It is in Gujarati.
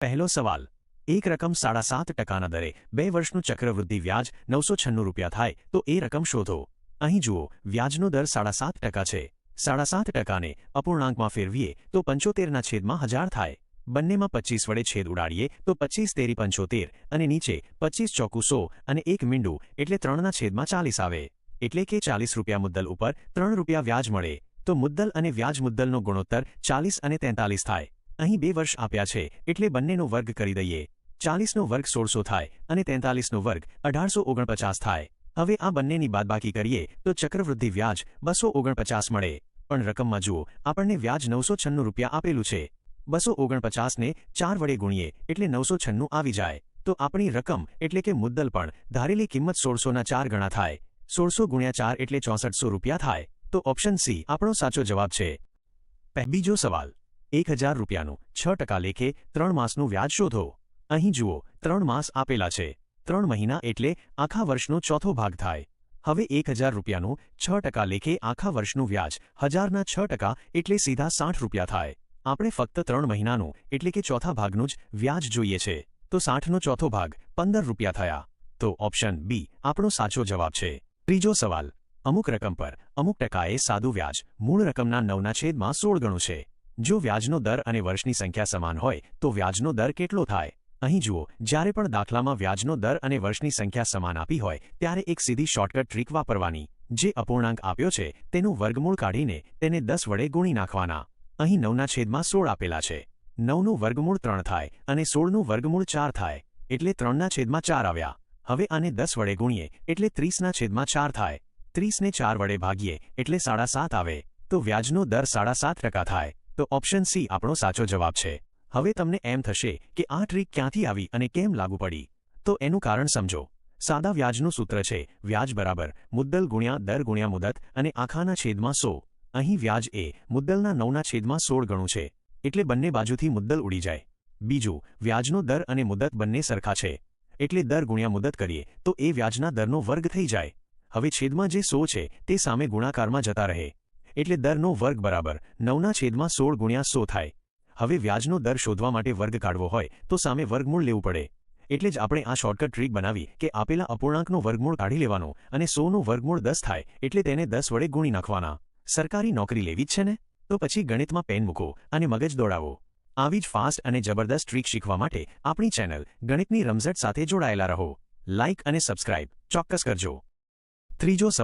પહેલો સવાલ, એક રકમ 7.5% દરે 2 વર્ષનું ચક્રવૃદ્ધિ વ્યાજ 996 રૂપિયા થાય તો એ રકમ શોધો। અહીં જુઓ, વ્યાજનો દર 7.5% છે। 7.5%ને અપૂર્ણાંકમાં ફેરવીએ તો 75/1000 થાય। બંનેમાં 25 વડે છેદ ઉડાડીએ તો 25 તેરી 75 અને નીચે 25 ચોકુ 100 અને 1 મીંડું એટલે 3/40 આવે। એટલે કે 40 રૂપિયા મુદ્દલ ઉપર 3 રૂપિયા વ્યાજ મળે તો મુદ્દલ અને વ્યાજ મુદ્દલનો ગુણોત્તર 40 અને 43 થાય। અહીં 2 વર્ષ આપ્યા છે એટલે બંનેનો વર્ગ કરી દઈએ। 40નો વર્ગ 1600 થાય અને 43નો વર્ગ 1849 થાય। હવે આ બંનેની બાદબાકી કરીએ તો ચક્રવૃદ્ધિ વ્યાજ 249 મળે। પણ રકમમાં જુઓ, આપણને વ્યાજ 996 રૂપિયા આપેલું છે। 249ને 4 વડે ગુણીએ એટલે 996 આવી જાય તો આપણી રકમ એટલે કે મુદ્દલ પણ ધારેલી કિંમત 1600ના 4 ગણા થાય। 1600 ગુણ્યા 4 એટલે 6400 રૂપિયા થાય તો ઓપ્શન સી આપણો સાચો જવાબ છે। બીજો સવાલ, 1000 રૂપિયાનું 6% લેખે 3 માસનું વ્યાજ શોધો। અહીં જુઓ, 3 માસ આપેલા છે। 3 મહિના એટલે આખા વર્ષનો ચોથો ભાગ થાય। હવે 1000 રૂપિયાનું 6% લેખે આખા વર્ષનું વ્યાજ 1000ના 6% એટલે સીધા 60 રૂપિયા થાય। આપણે ફક્ત 3 મહિનાનું એટલે કે ચોથા ભાગનું જ વ્યાજ જોઈએ છે તો 60નો ચોથો ભાગ 15 રૂપિયા થયા તો ઓપ્શન બી આપણો સાચો જવાબ છે। ત્રીજો સવાલ, અમુક રકમ પર અમુક ટકાએ સાદું વ્યાજ મૂળ રકમના 9/16 ગણું છે। જો વ્યાજનો દર અને વર્ષની સંખ્યા સમાન હોય તો વ્યાજનો દર કેટલો થાય? અહીં જુઓ, જ્યારે પણ દાખલામાં વ્યાજનો દર અને વર્ષની સંખ્યા સમાન આપી હોય ત્યારે એક સીધી શોર્ટકટ ટ્રીક વાપરવાની। જે અપૂર્ણાંક આપ્યો છે તેનું વર્ગમૂળ કાઢીને તેને 10 વડે ગુણી નાખવાના। અહીં 9/16 આપેલા છે। 9નું વર્ગમૂળ 3 થાય અને 16નું વર્ગમૂળ 4 થાય એટલે 3/4 આવ્યા। હવે આને 10 વડે ગુણીએ એટલે 30/4 થાય। 30ને 4 વડે ભાગીએ એટલે 7.5 આવે તો વ્યાજનો દર 7.5% થાય તો ઓપ્શન સી આપણો સાચો જવાબ છે। હવે તમને એમ થશે કે આ ટ્રીક ક્યાંથી આવી અને કેમ લાગુ પડી, તો એનું કારણ સમજો। સાદા વ્યાજનું સૂત્ર છે વ્યાજ બરાબર મુદ્દલ ગુણ્યા દર ગુણ્યા મુદત અને આખાના છેદમાં 100। અહીં વ્યાજ એ મુદ્દલના 9/16 ગણું છે એટલે બંને બાજુથી મુદ્દલ ઉડી જાય। બીજું, વ્યાજનો દર અને મુદત બંને સરખા છે એટલે દર ગુણ્યા મુદત કરીએ તો એ વ્યાજના દરનો વર્ગ થઈ જાય। હવે છેદમાં જે 100 છે તે સામે ગુણાકારમાં જતા રહે એટલે દરનો વર્ગ બરાબર 9/16 ગુણ્યા 100 થાય। હવે વ્યાજનો દર શોધવા માટે વર્ગ કાઢવો હોય તો સામે વર્ગમૂળ લેવું પડે। એટલે જ આપણે આ શોર્ટકટ ટ્રીક બનાવી કે આપેલા અપૂર્ણાંકનો વર્ગમૂળ કાઢી લેવાનો અને 100નું વર્ગમૂળ 10 થાય એટલે તેને 10 વડે ગુણી નાખવાના। સરકારી નોકરી લેવી જ છે ને? તો પછી ગણિતમાં પેન મૂકો અને મગજ દોડાવો। આવી જ ફાસ્ટ અને જબરદસ્ત ટ્રીક શીખવા માટે આપણી ચેનલ ગણિતની રમઝટ સાથે જોડાયેલા રહો। લાઇક અને સબસ્ક્રાઇબ ચોક્કસ કરજો। ત્રીજો સવાલ,